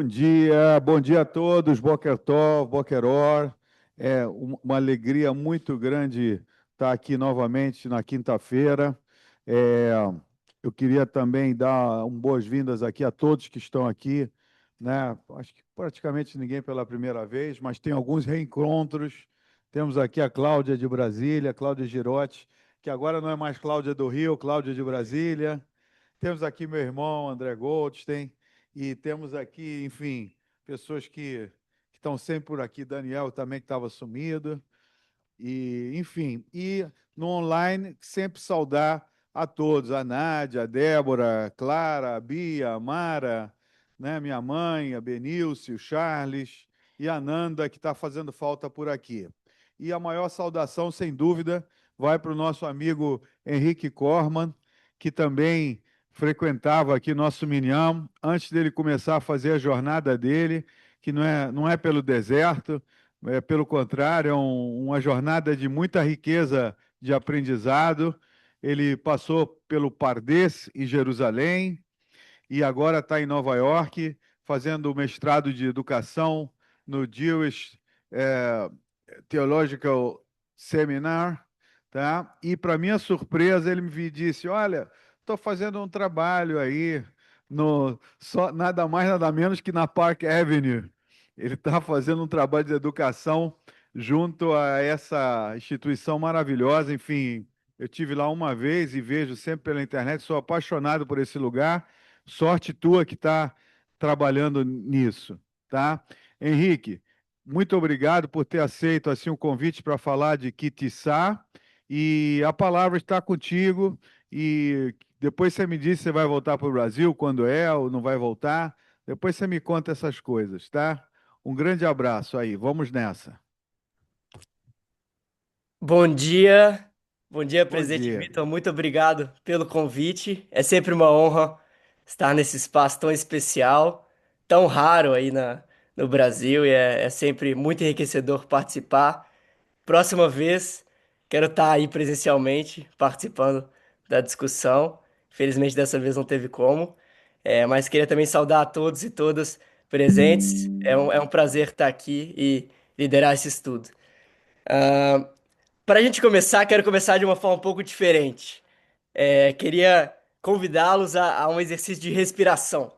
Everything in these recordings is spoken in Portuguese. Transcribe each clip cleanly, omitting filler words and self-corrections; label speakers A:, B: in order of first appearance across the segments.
A: Bom dia a todos, Boker Tov, Boker Or. É uma alegria muito grande estar aqui novamente na quinta-feira. É, eu queria também dar boas-vindas aqui a todos que estão aqui, né? Acho que praticamente ninguém pela primeira vez, mas tem alguns reencontros. Temos aqui a Cláudia de Brasília, Cláudia Girotti, que agora não é mais Cláudia do Rio, Cláudia de Brasília. Temos aqui meu irmão, André Goldstein. E temos aqui, enfim, pessoas que estão sempre por aqui. Daniel também, que estava sumido. E, enfim, e no online, sempre saudar a todos, a Nádia, a Débora, a Clara, a Bia, a Mara, né, minha mãe, a Benilce, o Charles e a Nanda, que está fazendo falta por aqui. E a maior saudação, sem dúvida, vai para o nosso amigo Henrique Corman, que também frequentava aqui nosso Minham, antes dele começar a fazer a jornada dele, que não é pelo deserto, pelo contrário, uma jornada de muita riqueza de aprendizado. Ele passou pelo Pardes e Jerusalém e agora está em Nova York fazendo o mestrado de educação no Jewish eh, Theological Seminar, tá? E para minha surpresa ele me disse: "Olha, estou fazendo um trabalho aí no só nada mais nada menos que na Park Avenue. Ele está fazendo um trabalho de educação junto a essa instituição maravilhosa. Enfim, eu tive lá uma vez e vejo sempre pela internet. Sou apaixonado por esse lugar. Sorte tua que está trabalhando nisso, tá? Henrique, muito obrigado por ter aceito assim o convite para falar de Kitissá. E a palavra está contigo. E depois você me diz se você vai voltar para o Brasil, quando é ou não vai voltar. Depois você me conta essas coisas, tá? Um grande abraço aí. Vamos nessa.
B: Bom dia, bom dia,
A: Bom
B: presidente
A: dia.
B: Vitor. Muito obrigado pelo convite. É sempre uma honra estar nesse espaço tão especial, tão raro aí no Brasil, e é sempre muito enriquecedor participar. Próxima vez, quero estar aí presencialmente participando da discussão. Infelizmente, dessa vez não teve como. Mas queria também saudar a todos e todas presentes. É um prazer estar aqui e liderar esse estudo. Para a gente começar, quero começar de uma forma um pouco diferente. Queria convidá-los a um exercício de respiração.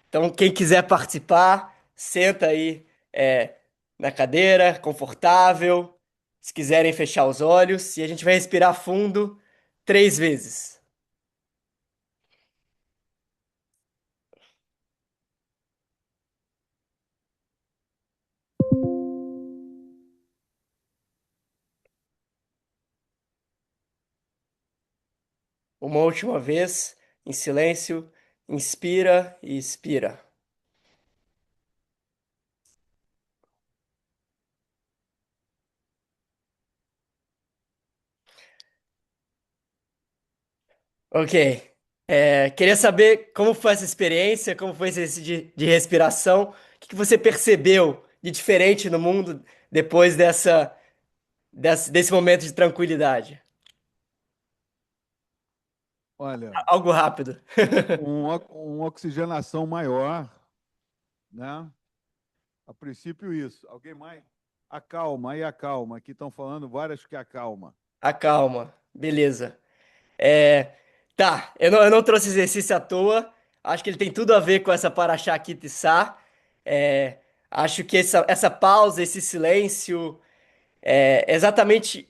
B: Então, quem quiser participar, senta aí, na cadeira, confortável. Se quiserem fechar os olhos, e a gente vai respirar fundo 3 vezes. Uma última vez, em silêncio, inspira e expira. Ok. Queria saber como foi essa experiência, como foi esse exercício de respiração, o que você percebeu de diferente no mundo depois desse momento de tranquilidade.
A: Olha,
B: Algo rápido.
A: uma oxigenação maior, né? A princípio, isso. Alguém mais? Acalma, aí acalma. Aqui estão falando várias que acalma.
B: Acalma. Beleza. É, tá, eu não trouxe exercício à toa. Acho que ele tem tudo a ver com essa Paraxá Kitissá. É, acho que essa pausa, esse silêncio, é exatamente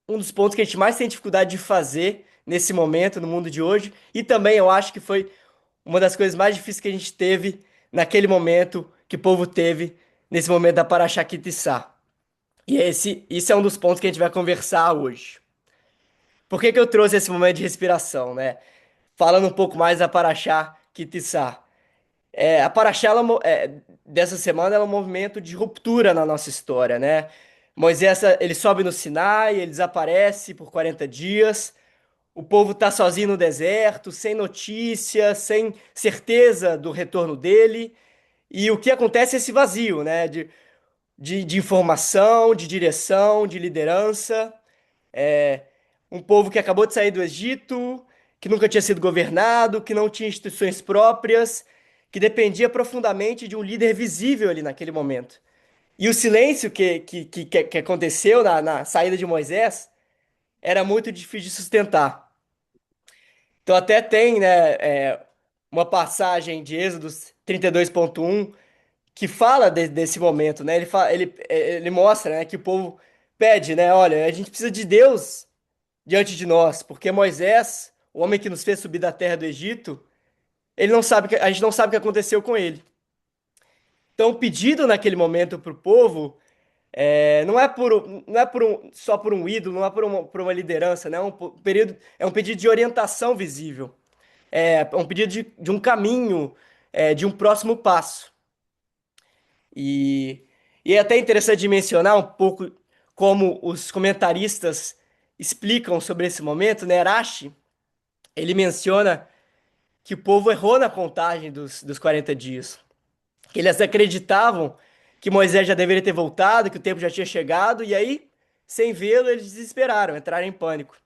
B: um dos pontos que a gente mais tem dificuldade de fazer nesse momento, no mundo de hoje. E também eu acho que foi uma das coisas mais difíceis que a gente teve naquele momento, que o povo teve nesse momento da Paraxá Kitissá. E isso é um dos pontos que a gente vai conversar hoje. Por que que eu trouxe esse momento de respiração, né? Falando um pouco mais da Paraxá Kitissá. A Paraxá dessa semana é um movimento de ruptura na nossa história, né? Moisés, ele sobe no Sinai, ele desaparece por 40 dias. O povo está sozinho no deserto, sem notícia, sem certeza do retorno dele. E o que acontece é esse vazio, né? De informação, de direção, de liderança. É um povo que acabou de sair do Egito, que nunca tinha sido governado, que não tinha instituições próprias, que dependia profundamente de um líder visível ali naquele momento. E o silêncio que aconteceu na saída de Moisés era muito difícil de sustentar. Então até tem, né, uma passagem de Êxodos 32:1 que fala desse momento, né? Ele mostra, né, que o povo pede, né? Olha, a gente precisa de Deus diante de nós, porque Moisés, o homem que nos fez subir da terra do Egito, ele não sabe, a gente não sabe o que aconteceu com ele. Então, o pedido naquele momento para o povo só por um ídolo, não é por uma liderança, né? É um pedido de orientação visível, é um pedido de um caminho, de um próximo passo. E, e é até interessante de mencionar um pouco como os comentaristas explicam sobre esse momento, né? Rashi, ele menciona que o povo errou na contagem dos 40 dias. Que eles acreditavam que Moisés já deveria ter voltado, que o tempo já tinha chegado, e aí, sem vê-lo, eles desesperaram, entraram em pânico.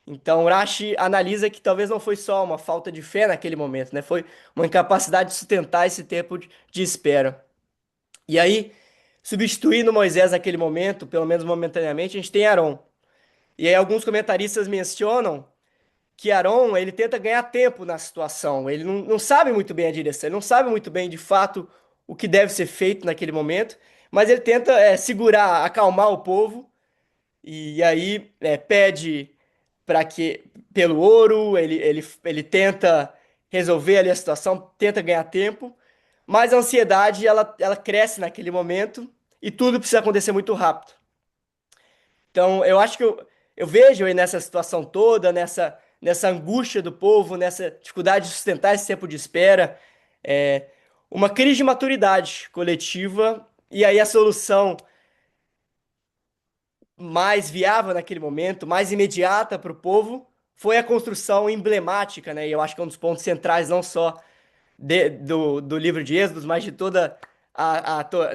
B: Então, Rashi analisa que talvez não foi só uma falta de fé naquele momento, né? Foi uma incapacidade de sustentar esse tempo de espera. E aí, substituindo Moisés naquele momento, pelo menos momentaneamente, a gente tem Arão. E aí alguns comentaristas mencionam que Arão, ele tenta ganhar tempo na situação. Ele não sabe muito bem a direção, ele não sabe muito bem, de fato, o que deve ser feito naquele momento, mas ele tenta segurar, acalmar o povo, e aí pede para que, pelo ouro, ele tenta resolver ali a situação, tenta ganhar tempo, mas a ansiedade, ela cresce naquele momento, e tudo precisa acontecer muito rápido. Então, eu acho que eu vejo aí nessa situação toda, nessa angústia do povo, nessa dificuldade de sustentar esse tempo de espera, é, uma crise de maturidade coletiva, e aí a solução mais viável naquele momento, mais imediata para o povo, foi a construção emblemática, né? E eu acho que é um dos pontos centrais, não só do livro de Êxodos, mas de toda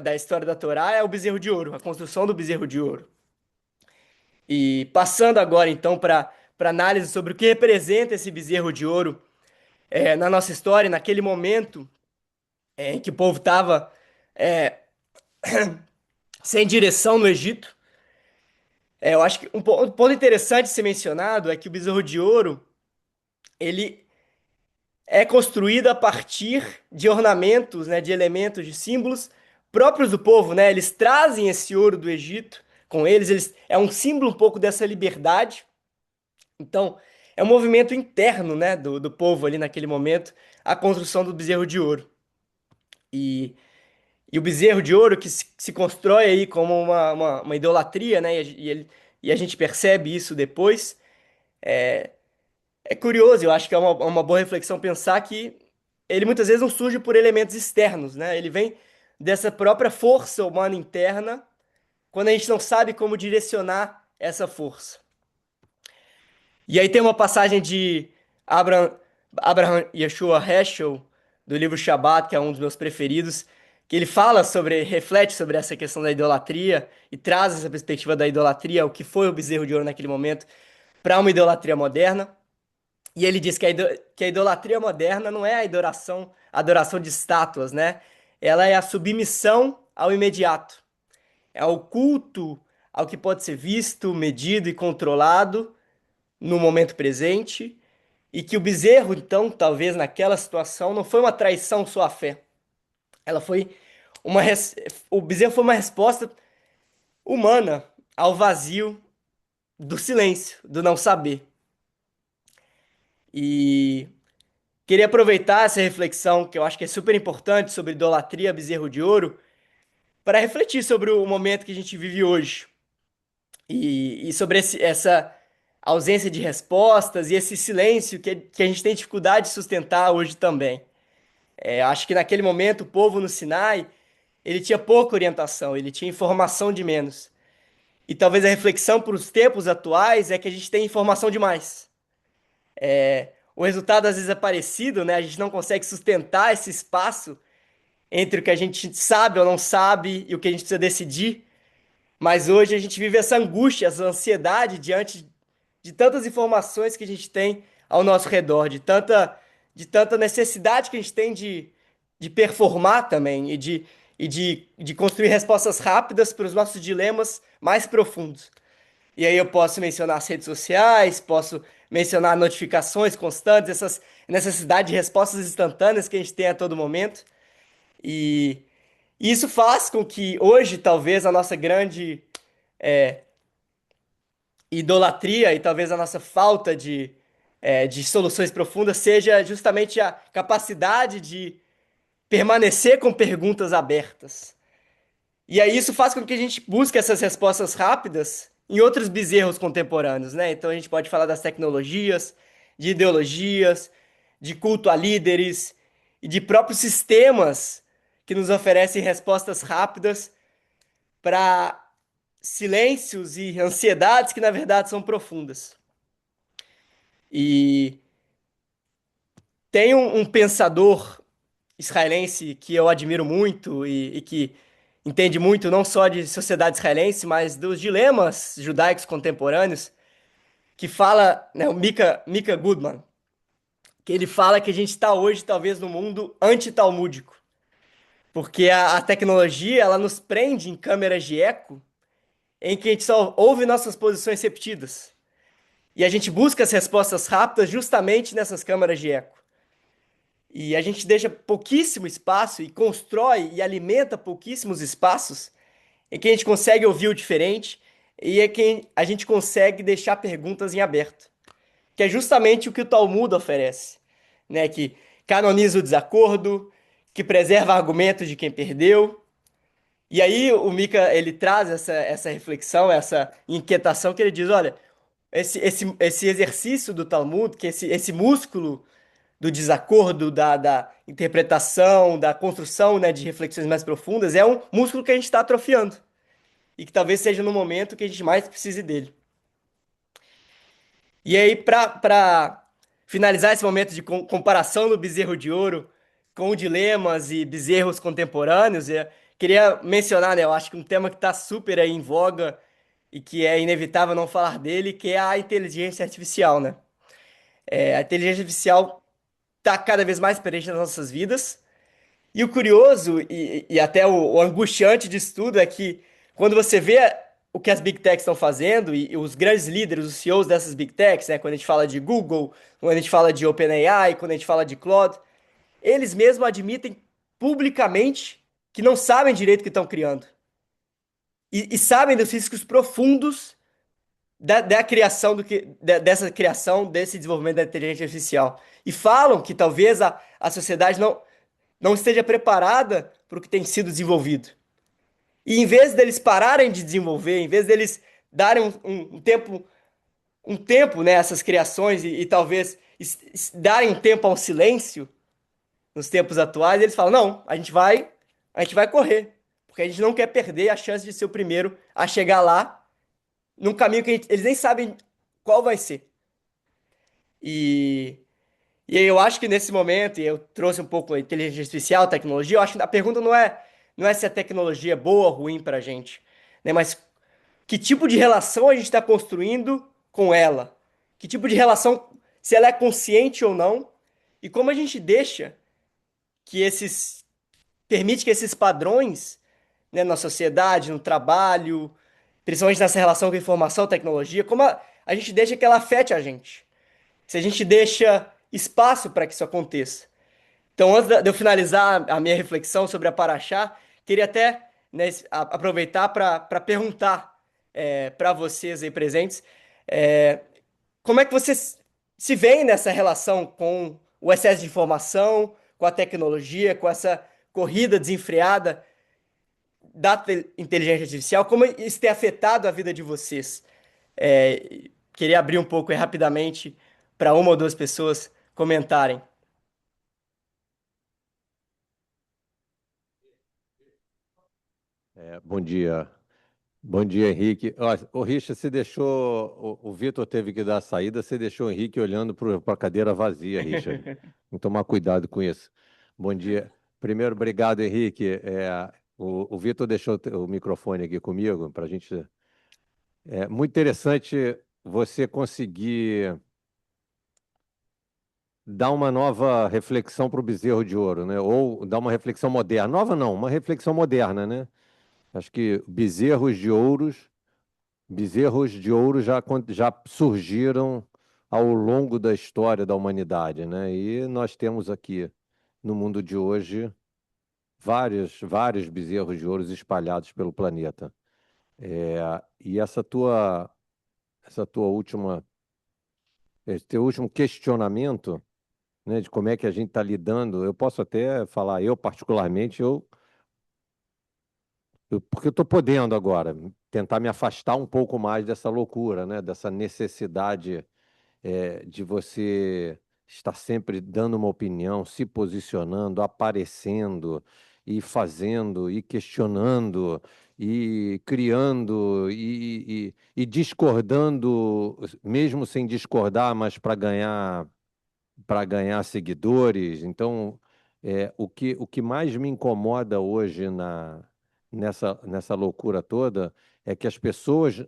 B: da história da Torá, é o bezerro de ouro, a construção do bezerro de ouro. E passando agora então para análise sobre o que representa esse bezerro de ouro na nossa história, naquele momento em que o povo estava sem direção no Egito. Eu acho que um ponto interessante de ser mencionado é que o bezerro de ouro ele é construído a partir de ornamentos, né, de elementos, de símbolos próprios do povo, né? Eles trazem esse ouro do Egito com eles é um símbolo um pouco dessa liberdade. Então, é um movimento interno, né, do povo ali naquele momento, a construção do bezerro de ouro. E, e o bezerro de ouro que se constrói aí como uma idolatria, né, e a gente percebe isso depois. É curioso, eu acho que é uma boa reflexão pensar que ele muitas vezes não surge por elementos externos, né? Ele vem dessa própria força humana interna, quando a gente não sabe como direcionar essa força. E aí tem uma passagem de Abraham, Abraham Yeshua Heschel, do livro Shabbat, que é um dos meus preferidos, que ele fala sobre, reflete sobre essa questão da idolatria e traz essa perspectiva da idolatria, o que foi o bezerro de ouro naquele momento, para uma idolatria moderna. E ele diz que a idolatria moderna não é a adoração de estátuas, né? Ela é a submissão ao imediato. É o culto ao que pode ser visto, medido e controlado no momento presente, e que o bezerro, então, talvez naquela situação, não foi uma traição sua fé. Ela foi o bezerro foi uma resposta humana ao vazio do silêncio, do não saber. E queria aproveitar essa reflexão, que eu acho que é super importante, sobre idolatria, bezerro de ouro, para refletir sobre o momento que a gente vive hoje. E sobre essa ausência de respostas e esse silêncio que a gente tem dificuldade de sustentar hoje também. Acho que naquele momento o povo no Sinai, ele tinha pouca orientação, ele tinha informação de menos. E talvez a reflexão para os tempos atuais é que a gente tem informação demais. O resultado às vezes é parecido, né? A gente não consegue sustentar esse espaço entre o que a gente sabe ou não sabe e o que a gente precisa decidir. Mas hoje a gente vive essa angústia, essa ansiedade diante de tantas informações que a gente tem ao nosso redor, de tanta necessidade que a gente tem de performar também e de construir respostas rápidas para os nossos dilemas mais profundos. E aí eu posso mencionar as redes sociais, posso mencionar notificações constantes, essas necessidade de respostas instantâneas que a gente tem a todo momento. E isso faz com que hoje, talvez, a nossa grande idolatria e talvez a nossa falta de soluções profundas seja justamente a capacidade de permanecer com perguntas abertas. E aí isso faz com que a gente busque essas respostas rápidas em outros bezerros contemporâneos, né? Então a gente pode falar das tecnologias, de ideologias, de culto a líderes e de próprios sistemas que nos oferecem respostas rápidas para silêncios e ansiedades que na verdade são profundas. E tem um pensador israelense que eu admiro muito e que entende muito não só de sociedade israelense, mas dos dilemas judaicos contemporâneos, que fala, né, o Mika Goodman, que ele fala que a gente está hoje talvez no mundo anti-talmúdico, porque a tecnologia ela nos prende em câmeras de eco em que a gente só ouve nossas posições repetidas. E a gente busca as respostas rápidas justamente nessas câmeras de eco. E a gente deixa pouquíssimo espaço e constrói e alimenta pouquíssimos espaços em que a gente consegue ouvir o diferente e é que a gente consegue deixar perguntas em aberto, que é justamente o que o Talmud oferece, né? Que canoniza o desacordo, que preserva argumentos de quem perdeu. E aí o Mika ele traz essa reflexão, essa inquietação que ele diz, olha, esse exercício do Talmud, que esse músculo do desacordo, da interpretação, da construção, né, de reflexões mais profundas, é um músculo que a gente está atrofiando. E que talvez seja no momento que a gente mais precise dele. E aí, para finalizar esse momento de comparação do bezerro de ouro com dilemas e bezerros contemporâneos, eu queria mencionar, né, eu acho que um tema que está super aí em voga e que é inevitável não falar dele, que é a inteligência artificial, né? A inteligência artificial está cada vez mais presente nas nossas vidas. E o curioso e até o angustiante disso tudo é que quando você vê o que as Big Techs estão fazendo e os grandes líderes, os CEOs dessas Big Techs, né, quando a gente fala de Google, quando a gente fala de OpenAI, quando a gente fala de Claude, eles mesmos admitem publicamente que não sabem direito o que estão criando. E sabem dos riscos profundos da criação dessa criação, desse desenvolvimento da inteligência artificial. E falam que talvez a sociedade não esteja preparada para o que tem sido desenvolvido. E em vez deles pararem de desenvolver, em vez deles darem um tempo nessas criações e talvez darem um tempo ao silêncio nos tempos atuais, eles falam: não, a gente vai correr, porque a gente não quer perder a chance de ser o primeiro a chegar lá num caminho que eles nem sabem qual vai ser. E E aí eu acho que nesse momento, e eu trouxe um pouco a inteligência artificial, tecnologia, eu acho que a pergunta não é se a tecnologia é boa ou ruim para a gente, né? Mas que tipo de relação a gente está construindo com ela? Que tipo de relação, se ela é consciente ou não, e como a gente deixa que permite que esses padrões, né, na sociedade, no trabalho, principalmente nessa relação com informação, tecnologia, como a gente deixa que ela afete a gente. Se a gente deixa espaço para que isso aconteça. Então, antes de eu finalizar a minha reflexão sobre a Paraxá, queria até, né, aproveitar para perguntar para vocês aí presentes, é, como é que vocês se veem nessa relação com o excesso de informação, com a tecnologia, com essa corrida desenfreada da inteligência artificial, como isso tem afetado a vida de vocês? Queria abrir um pouco aí, rapidamente para uma ou duas pessoas comentarem.
C: Bom dia. Bom dia, Henrique. Ó, o Richard, você deixou. O Vitor teve que dar a saída, você deixou o Henrique olhando para a cadeira vazia, Richard. Tem que tomar cuidado com isso. Bom dia. Primeiro, obrigado, Henrique. O Vitor deixou o microfone aqui comigo para a gente. É muito interessante você conseguir dar uma nova reflexão para o bezerro de ouro, né? Ou dar uma reflexão moderna. Nova não, uma reflexão moderna, né? Acho que bezerros de ouro já surgiram ao longo da história da humanidade, né? E nós temos aqui no mundo de hoje vários bezerros de ouro espalhados pelo planeta. E essa tua última, esse teu último questionamento, né, de como é que a gente está lidando, eu posso até falar, eu particularmente, porque eu estou podendo agora tentar me afastar um pouco mais dessa loucura, né, dessa necessidade de você estar sempre dando uma opinião, se posicionando, aparecendo e fazendo e questionando e criando e discordando, mesmo sem discordar, mas para ganhar seguidores. Então, o que mais me incomoda hoje nessa loucura toda é que as pessoas,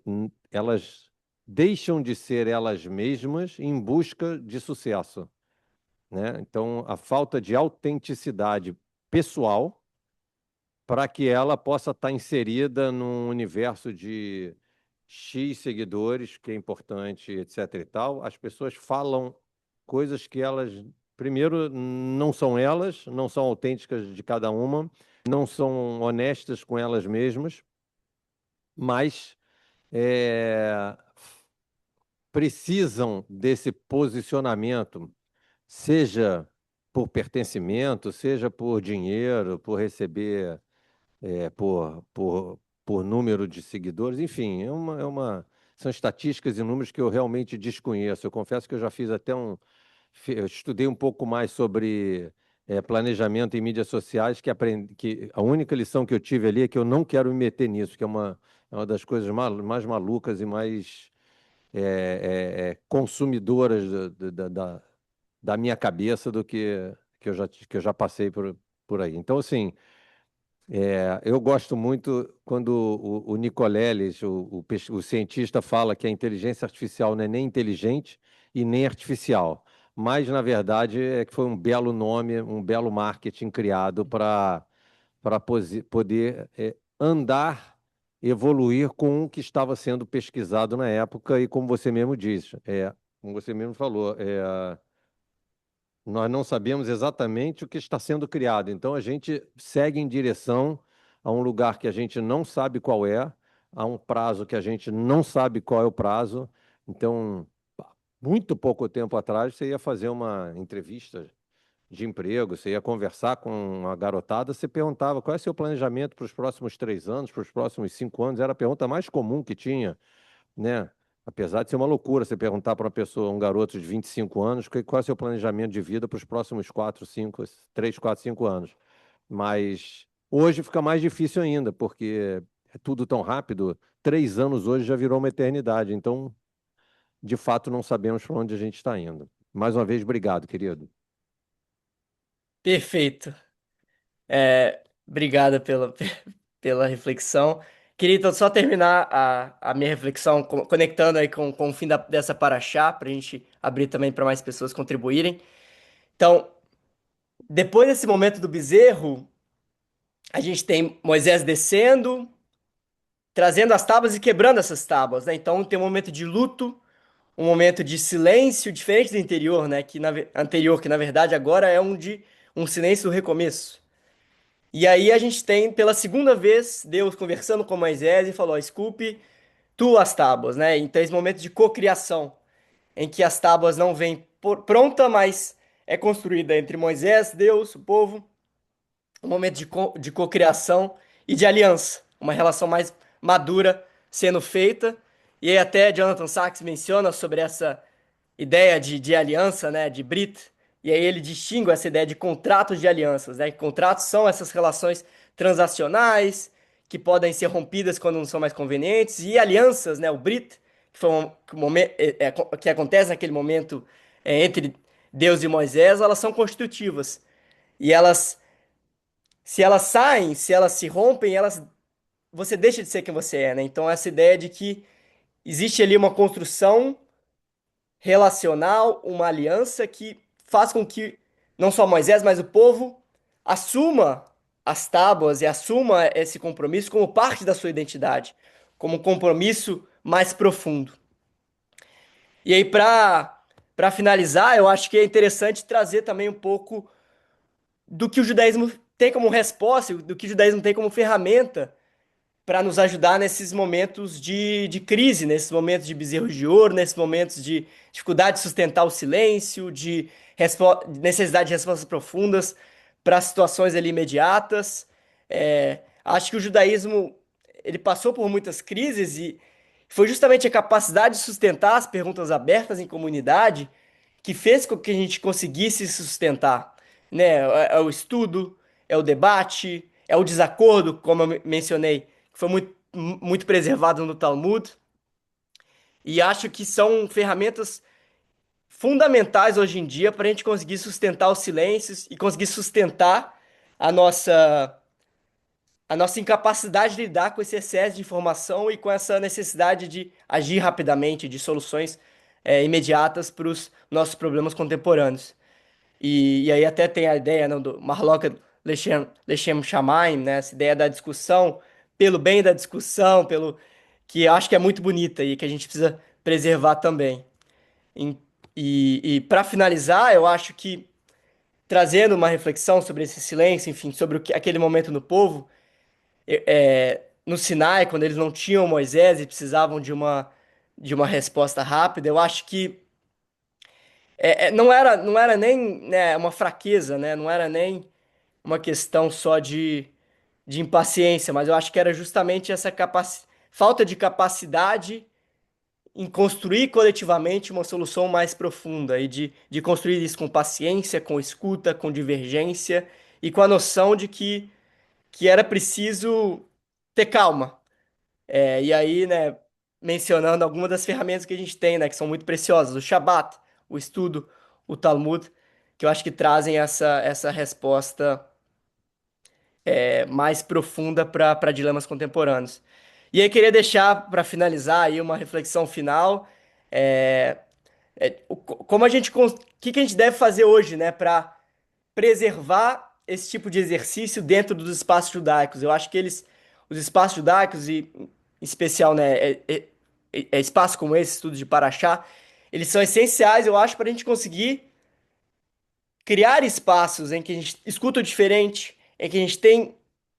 C: elas deixam de ser elas mesmas em busca de sucesso, né? Então, a falta de autenticidade pessoal para que ela possa estar inserida num universo de X seguidores, que é importante, etc e tal, as pessoas falam coisas que elas, primeiro, não são elas, não são autênticas de cada uma, não são honestas com elas mesmas, mas é, precisam desse posicionamento, seja por pertencimento, seja por dinheiro, por receber por número de seguidores, enfim, são estatísticas e números que eu realmente desconheço. Eu confesso que eu já fiz até eu estudei um pouco mais sobre planejamento em mídias sociais, que a única lição que eu tive ali é que eu não quero me meter nisso, que é uma das coisas mais malucas e mais consumidoras da minha cabeça do que eu já passei por aí. Então, assim, eu gosto muito quando o Nicoleles, o cientista, fala que a inteligência artificial não é nem inteligente e nem artificial, mas, na verdade, é que foi um belo nome, um belo marketing criado para poder andar, evoluir com o que estava sendo pesquisado na época e, como você mesmo disse, como você mesmo falou, nós não sabemos exatamente o que está sendo criado, então a gente segue em direção a um lugar que a gente não sabe qual é, a um prazo que a gente não sabe qual é o prazo. Então, muito pouco tempo atrás, você ia fazer uma entrevista de emprego, você ia conversar com uma garotada, você perguntava qual é o seu planejamento para os próximos 3 anos, para os próximos 5 anos, era a pergunta mais comum que tinha, né? Apesar de ser uma loucura você perguntar para uma pessoa, um garoto de 25 anos, qual é o seu planejamento de vida para os próximos 4, 5, 3, 4, 5 anos. Mas hoje fica mais difícil ainda, porque é tudo tão rápido. 3 anos hoje já virou uma eternidade. Então, de fato, não sabemos para onde a gente está indo. Mais uma vez, obrigado, querido.
B: Perfeito. Obrigado pela reflexão. Queria então só terminar a minha reflexão conectando aí com o fim dessa paraxá, para a gente abrir também para mais pessoas contribuírem. Então, depois desse momento do bezerro, a gente tem Moisés descendo, trazendo as tábuas e quebrando essas tábuas, né? Então tem um momento de luto, um momento de silêncio, diferente do interior, né? Anterior, que na verdade agora é um silêncio do recomeço. E aí a gente tem, pela segunda vez, Deus conversando com Moisés e falou: "Ó, esculpe tu as tábuas", né? Então esse momento de cocriação, em que as tábuas não vêm pronta, mas é construída entre Moisés, Deus, o povo, um momento de cocriação e de aliança, uma relação mais madura sendo feita. E aí até Jonathan Sachs menciona sobre essa ideia de aliança, né, de Brit, e aí ele distingue essa ideia de contratos de alianças, né? Que contratos são essas relações transacionais que podem ser rompidas quando não são mais convenientes, e alianças, né, o Brit, que foi que acontece naquele momento entre Deus e Moisés, elas são constitutivas. E elas, se elas saem, se elas se rompem, você deixa de ser quem você é, né? Então essa ideia de que existe ali uma construção relacional, uma aliança que faz com que não só Moisés, mas o povo assuma as tábuas e assuma esse compromisso como parte da sua identidade, como um compromisso mais profundo. E aí, para finalizar, eu acho que é interessante trazer também um pouco do que o judaísmo tem como resposta, do que o judaísmo tem como ferramenta para nos ajudar nesses momentos de crise, nesses momentos de bezerros de ouro, nesses momentos de dificuldade de sustentar o silêncio, de necessidade de respostas profundas para situações ali imediatas. Acho que o judaísmo ele passou por muitas crises e foi justamente a capacidade de sustentar as perguntas abertas em comunidade que fez com que a gente conseguisse se sustentar, né? É o estudo, é o debate, é o desacordo, como eu mencionei, que foi muito preservado no Talmud. E acho que são ferramentas fundamentais hoje em dia para a gente conseguir sustentar os silêncios e conseguir sustentar a nossa incapacidade de lidar com esse excesso de informação e com essa necessidade de agir rapidamente, de soluções imediatas para os nossos problemas contemporâneos. E aí até tem a ideia, né, do Marloca Lechem Shamayim, né, essa ideia da discussão, pelo bem da discussão, pelo que eu acho que é muito bonita e que a gente precisa preservar também. Em- e para finalizar, eu acho que trazendo uma reflexão sobre esse silêncio, enfim, sobre aquele momento no povo, no Sinai, quando eles não tinham Moisés e precisavam de uma resposta rápida, eu acho que não era nem, né, uma fraqueza, né? Não era nem uma questão só de impaciência, mas eu acho que era justamente essa falta de capacidade em construir coletivamente uma solução mais profunda e de construir isso com paciência, com escuta, com divergência e com a noção de que era preciso ter calma. E aí, né, mencionando algumas das ferramentas que a gente tem, né, que são muito preciosas, o Shabat, o estudo, o Talmud, que eu acho que trazem essa resposta mais profunda para dilemas contemporâneos. E aí queria deixar para finalizar aí uma reflexão final, é, como o que a gente deve fazer hoje, né, para preservar esse tipo de exercício dentro dos espaços judaicos. Eu acho que os espaços judaicos, e em especial, né, espaços como esse, estudo de Paraxá, eles são essenciais, eu acho, para a gente conseguir criar espaços em que a gente escuta o diferente, em que a gente tem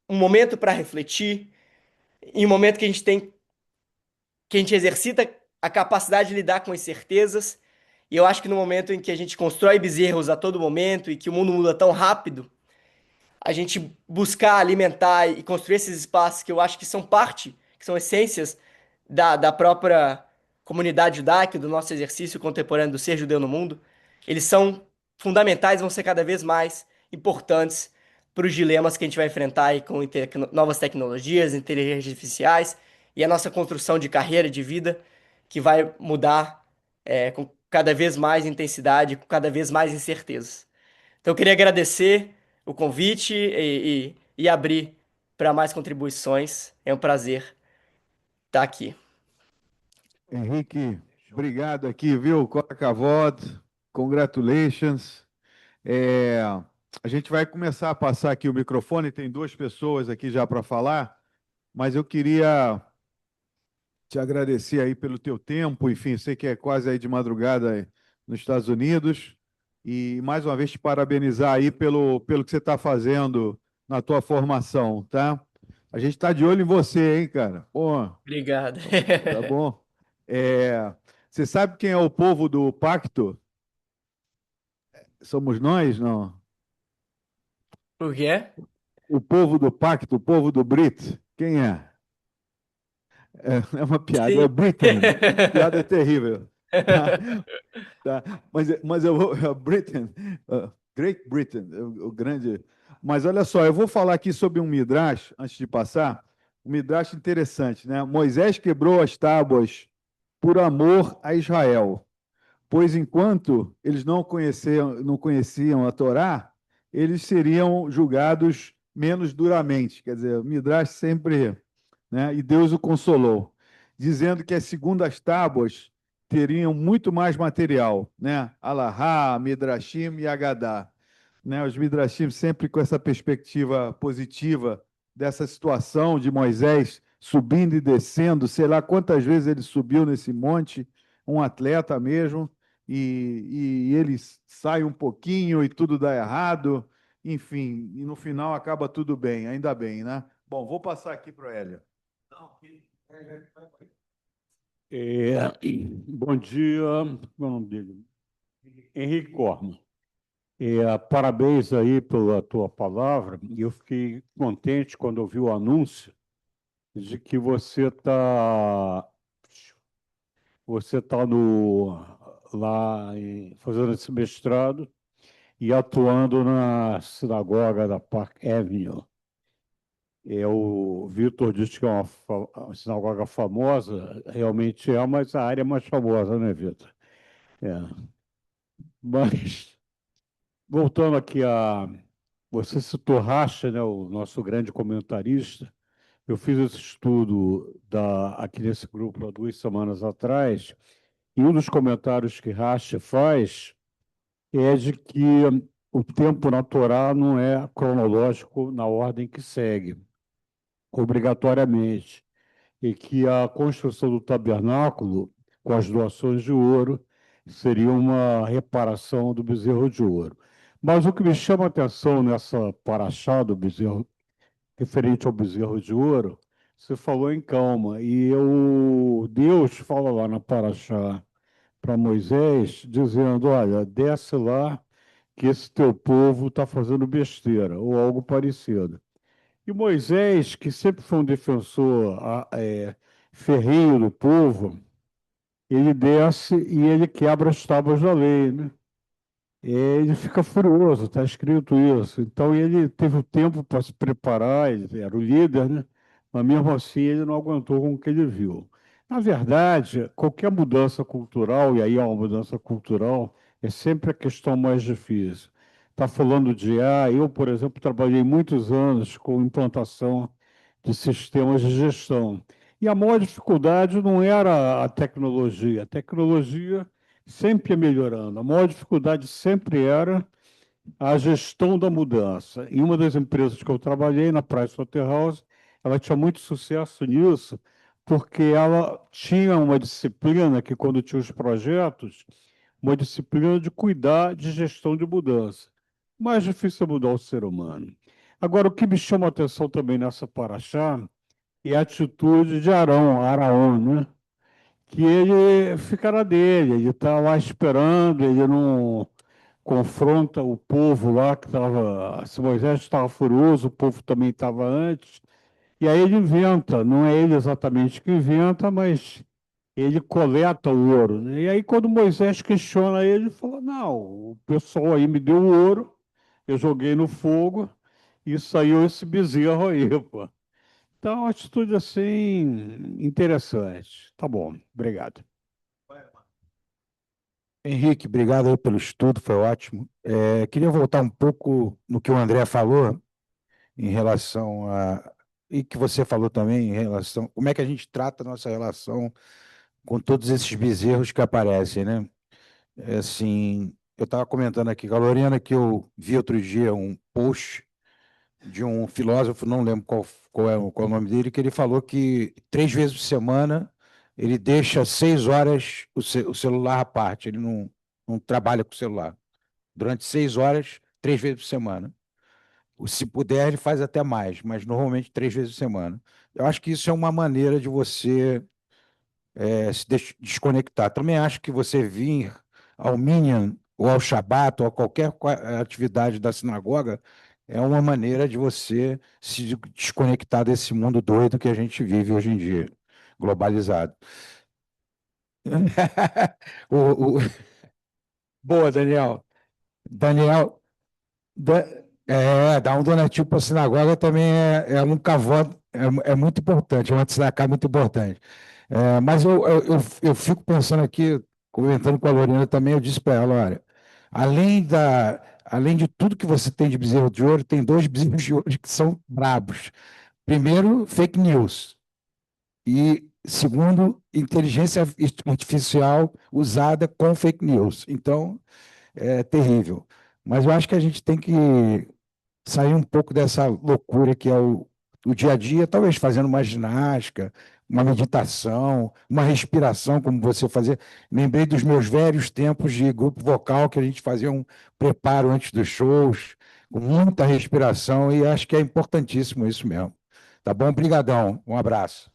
B: um momento para refletir, em um momento que a gente exercita a capacidade de lidar com incertezas. E eu acho que no momento em que a gente constrói bezerros a todo momento e que o mundo muda tão rápido, a gente buscar alimentar e construir esses espaços que eu acho que são parte, que são essências da própria comunidade judaica, do nosso exercício contemporâneo do ser judeu no mundo, eles são fundamentais, vão ser cada vez mais importantes para os dilemas que a gente vai enfrentar aí com novas tecnologias, inteligências artificiais e a nossa construção de carreira, de vida, que vai mudar com cada vez mais intensidade, com cada vez mais incertezas. Então, eu queria agradecer o convite e abrir para mais contribuições. É um prazer estar aqui.
A: Henrique, obrigado aqui, viu? Korakavod, congratulations. É, a gente vai começar a passar aqui o microfone, tem duas pessoas aqui já para falar, mas eu queria te agradecer aí pelo teu tempo, enfim, sei que é quase aí de madrugada aí nos Estados Unidos, e mais uma vez te parabenizar aí pelo que você está fazendo na tua formação, tá? A gente está de olho em você, hein, cara? Pô,
B: Obrigado.
A: tá bom. É, você sabe quem é o povo do pacto? Somos nós, não?
B: Por quê?
A: O povo do pacto, o povo do Brit, quem é? É uma piada, é
B: Sim.
A: Britain. Piada terrível. Tá? Mas eu vou. Britain, Great Britain, o grande. Mas olha só, eu vou falar aqui sobre um Midrash, antes de passar. Um Midrash interessante, né? Moisés quebrou as tábuas por amor a Israel, pois enquanto eles não conheciam a Torá, eles seriam julgados menos duramente. Quer dizer, o Midrash sempre, né? E Deus o consolou, dizendo que é segundo as tábuas teriam muito mais material, né? Alahá, Midrashim e Agadá, né? Os Midrashim sempre com essa perspectiva positiva dessa situação de Moisés subindo e descendo, sei lá quantas vezes ele subiu nesse monte, um atleta mesmo, e ele sai um pouquinho e tudo dá errado, enfim, e no final acaba tudo bem, ainda bem, né? Bom, vou passar aqui para o Hélio.
D: Bom dia, meu nome dele? Henrique Corma. Parabéns aí pela tua palavra. Eu fiquei contente quando ouvi o anúncio de que você tá fazendo esse mestrado e atuando na sinagoga da Park Avenue. O Vitor disse que é uma sinagoga famosa, realmente é, mas a área é mais famosa, né, Vitor? É. Mas, voltando aqui Você citou Racha, né, o nosso grande comentarista. Eu fiz esse estudo aqui nesse grupo há 2 semanas atrás, e um dos comentários que Racha faz é de que o tempo na Torá não é cronológico na ordem que segue, obrigatoriamente, e que a construção do tabernáculo, com as doações de ouro, seria uma reparação do bezerro de ouro. Mas o que me chama a atenção nessa paraxá do bezerro, referente ao bezerro de ouro, você falou em calma, e Deus fala lá na paraxá para Moisés, dizendo, olha, desce lá que esse teu povo está fazendo besteira, ou algo parecido. E Moisés, que sempre foi um defensor ferrenho do povo, ele desce e ele quebra as tábuas da lei, né? Ele fica furioso, está escrito isso. Então ele teve o tempo para se preparar, ele era o líder, né? Mas mesmo assim ele não aguentou com o que ele viu. Na verdade, qualquer mudança cultural, e aí é uma mudança cultural, é sempre a questão mais difícil. Está falando de eu, por exemplo, trabalhei muitos anos com implantação de sistemas de gestão. E a maior dificuldade não era a tecnologia sempre ia melhorando. A maior dificuldade sempre era a gestão da mudança. Em uma das empresas que eu trabalhei, na Pricewaterhouse, ela tinha muito sucesso nisso, porque ela tinha uma disciplina que, quando tinha os projetos, uma disciplina de cuidar de gestão de mudança. Mais difícil é mudar o ser humano. Agora, o que me chama a atenção também nessa paraxá é a atitude de Araão, né? Que ele fica na dele, ele está lá esperando, ele não confronta o povo lá que estava. Se Moisés estava furioso, o povo também estava antes. E aí ele inventa, não é ele exatamente que inventa, mas ele coleta o ouro, né? E aí, quando Moisés questiona ele, ele fala: não, o pessoal aí me deu o ouro, eu joguei no fogo e saiu esse bezerro aí, pô. Então, uma atitude assim interessante. Tá bom, obrigado.
E: Henrique, obrigado aí pelo estudo, foi ótimo. Queria voltar um pouco no que o André falou em relação e que você falou também em relação, como é que a gente trata a nossa relação com todos esses bezerros que aparecem, né? Assim, eu estava comentando aqui com a Lorena que eu vi outro dia um post de um filósofo, não lembro qual é o nome dele, que ele falou que 3 vezes por semana ele deixa 6 horas o celular à parte, ele não trabalha com o celular. Durante 6 horas, 3 vezes por semana. Se puder, ele faz até mais, mas normalmente 3 vezes por semana. Eu acho que isso é uma maneira de você se desconectar. Também acho que você vir ao Minyan, ou ao Shabat, ou a qualquer atividade da sinagoga, é uma maneira de você se desconectar desse mundo doido que a gente vive hoje em dia, globalizado. O- o- Boa, Daniel. Daniel, da- dar um donativo para a sinagoga também é um cavalo, é muito importante, é uma tzedakah muito importante. Mas eu fico pensando aqui, comentando com a Lorena também, eu disse para ela, olha, além de tudo que você tem de bezerro de ouro, tem 2 bezerros de ouro que são brabos. Primeiro, fake news. E segundo, inteligência artificial usada com fake news. Então, é terrível. Mas eu acho que a gente tem que sair um pouco dessa loucura que é o dia a dia, talvez fazendo uma ginástica, uma meditação, uma respiração, como você fazia. Lembrei dos meus velhos tempos de grupo vocal, que a gente fazia um preparo antes dos shows, com muita respiração, e acho que é importantíssimo isso mesmo. Tá bom? Obrigadão. Um abraço.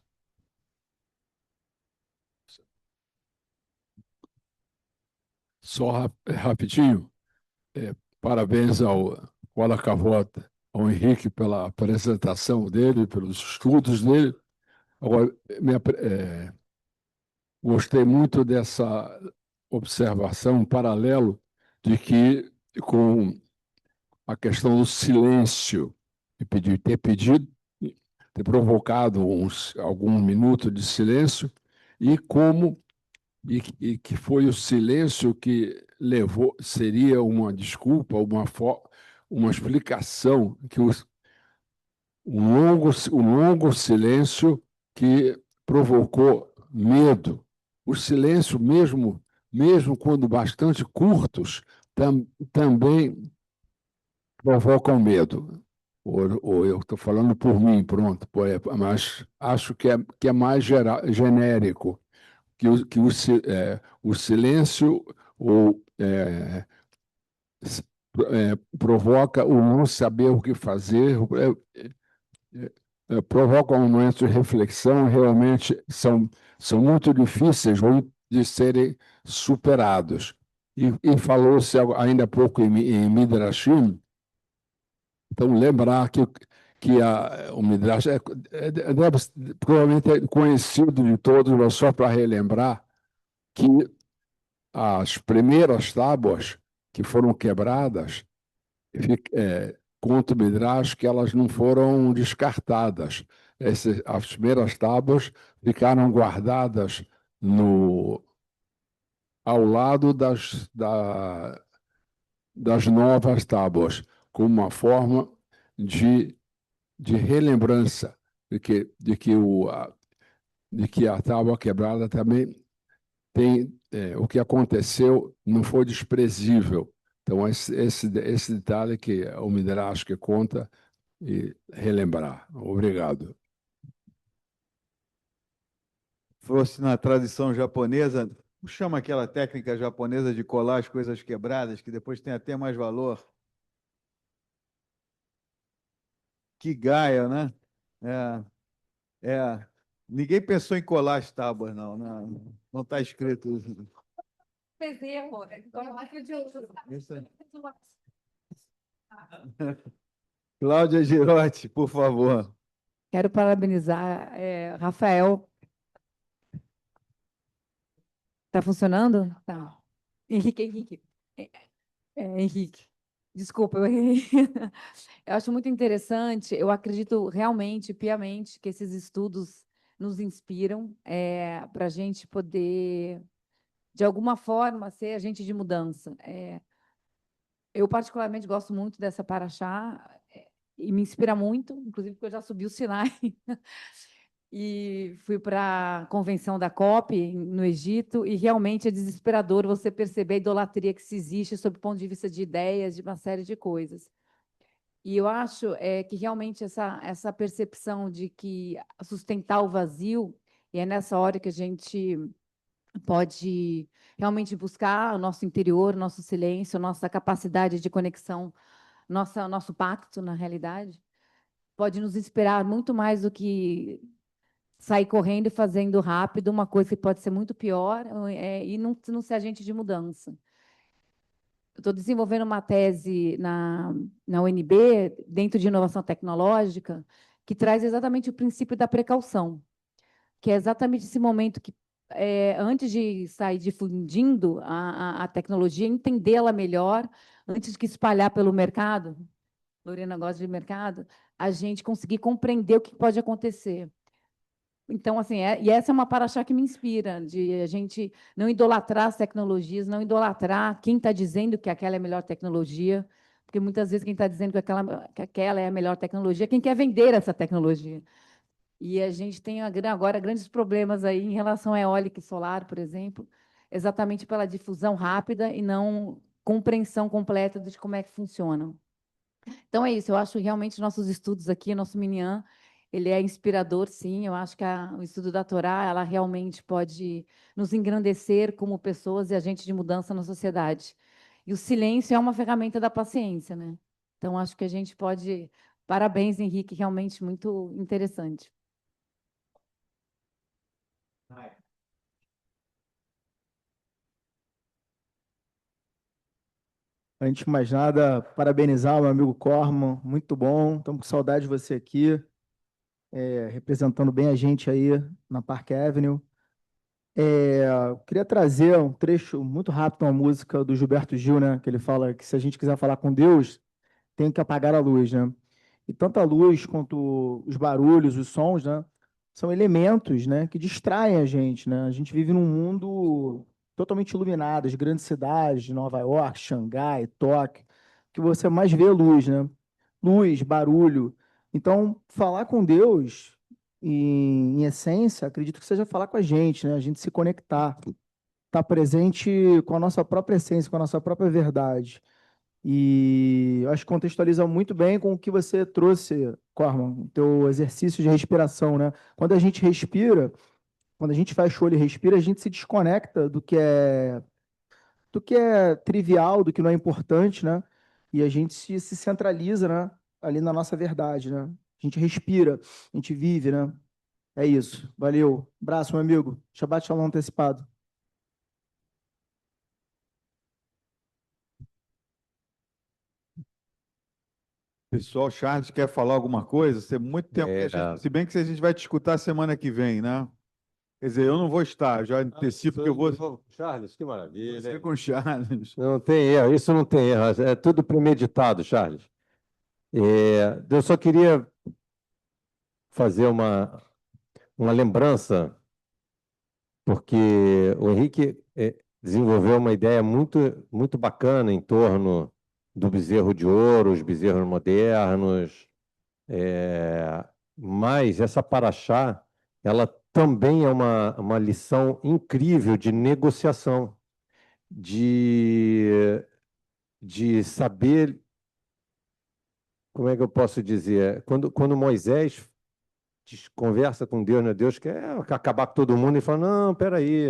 F: Só rapidinho, parabéns ao Cola Cavota, ao Henrique pela apresentação dele, pelos estudos dele. Agora, gostei muito dessa observação, um paralelo de que com a questão do silêncio, ter provocado algum minuto de silêncio, e como e que foi o silêncio que levou, seria uma desculpa, uma explicação, que um longo silêncio que provocou medo. O silêncio, mesmo quando bastante curtos, também provocam medo. Ou eu estou falando por mim, pronto, mas acho que é mais genérico, o silêncio provoca o não saber o que fazer, provoca um momento de reflexão, realmente são muito difíceis de serem superados. E falou-se ainda há pouco em Midrashim. Então, lembrar que o Midrash provavelmente é conhecido de todos, mas só para relembrar que as primeiras tábuas que foram quebradas, conta o Midrash que elas não foram descartadas. As primeiras tábuas ficaram guardadas ao lado das novas tábuas, como uma forma de relembrança de que a tábua quebrada também tem o que aconteceu não foi desprezível. Então, esse detalhe que o Midrash que conta e relembrar. Obrigado.
A: Fosse na tradição japonesa, chama aquela técnica japonesa de colar as coisas quebradas, que depois tem até mais valor. Kigaia, né? Ninguém pensou em colar as tábuas, não. Não está escrito.
G: Bezerro,
A: Isso aí. Cláudia Girotti, por favor.
G: Quero parabenizar Rafael. Está funcionando? Tá. Henrique. Henrique. Desculpa, eu errei. Eu acho muito interessante. Eu acredito realmente, piamente, que esses estudos nos inspiram para a gente poder, de alguma forma, ser agente de mudança. Eu, particularmente, gosto muito dessa paraxá e me inspira muito, inclusive porque eu já subi o Sinai e fui para a convenção da COP no Egito, e realmente é desesperador você perceber a idolatria que se existe sob o ponto de vista de ideias, de uma série de coisas. E eu acho que realmente essa percepção de que sustentar o vazio, e é nessa hora que a gente pode realmente buscar o nosso interior, nosso silêncio, nossa capacidade de conexão, nosso pacto, na realidade, pode nos inspirar muito mais do que sair correndo e fazendo rápido uma coisa que pode ser muito pior e não ser agente de mudança. Eu estou desenvolvendo uma tese na UNB, dentro de inovação tecnológica, que traz exatamente o princípio da precaução, que é exatamente esse momento que, antes de sair difundindo a tecnologia, entendê-la melhor, antes de espalhar pelo mercado, Lorena gosta de mercado, a gente conseguir compreender o que pode acontecer. Então, assim, e essa é uma paraxá que me inspira, de a gente não idolatrar as tecnologias, não idolatrar quem está dizendo que aquela é a melhor tecnologia, porque muitas vezes quem está dizendo que aquela é a melhor tecnologia é quem quer vender essa tecnologia. E a gente tem agora grandes problemas aí em relação à eólica e solar, por exemplo, exatamente pela difusão rápida e não compreensão completa de como é que funcionam. Então é isso, eu acho realmente nossos estudos aqui, nosso Minyan, ele é inspirador, sim. Eu acho que o estudo da Torá, ela realmente pode nos engrandecer como pessoas e agentes de mudança na sociedade. E o silêncio é uma ferramenta da paciência, né? Então acho que a gente pode. Parabéns, Henrique, realmente muito interessante.
H: Antes de mais nada, parabenizar o meu amigo Corman, muito bom. Estamos com saudade de você aqui, representando bem a gente aí na Park Avenue. Eu queria trazer um trecho muito rápido, uma música do Gilberto Gil, né? Que ele fala que se a gente quiser falar com Deus, tem que apagar a luz, né? E tanto a luz quanto os barulhos, os sons, né? São elementos, né? Que distraem a gente, né? A gente vive num mundo totalmente iluminado, as grandes cidades de Nova York, Xangai, Tóquio, que você mais vê luz, né? Luz, barulho. Então, falar com Deus, em essência, acredito que seja falar com a gente, né? A gente se conectar, estar presente com a nossa própria essência, com a nossa própria verdade. E eu acho que contextualiza muito bem com o que você trouxe, Corman, o teu exercício de respiração, né? Quando a gente respira, quando a gente fecha o olho e respira, a gente se desconecta do que é trivial, do que não é importante, né? E a gente se centraliza, né? Ali na nossa verdade, né? A gente respira, a gente vive, né? É isso. Valeu. Abraço, meu amigo. Shabbat Shalom antecipado.
A: Pessoal, Charles quer falar alguma coisa? Tem muito tempo que se bem que a gente vai te escutar semana que vem, né? Quer dizer, eu não vou estar, já antecipo que eu vou
C: Charles, que maravilha.
A: ser com o Charles.
C: Não tem erro, isso não tem erro, é tudo premeditado, Charles. Eu só queria fazer uma lembrança, porque o Henrique desenvolveu uma ideia muito, muito bacana em torno do bezerro de ouro, os bezerros modernos, mas essa paraxá, ela também é uma lição incrível de negociação, de saber, como é que eu posso dizer, quando Moisés conversa com Deus, né? Deus quer acabar com todo mundo e fala, não, peraí,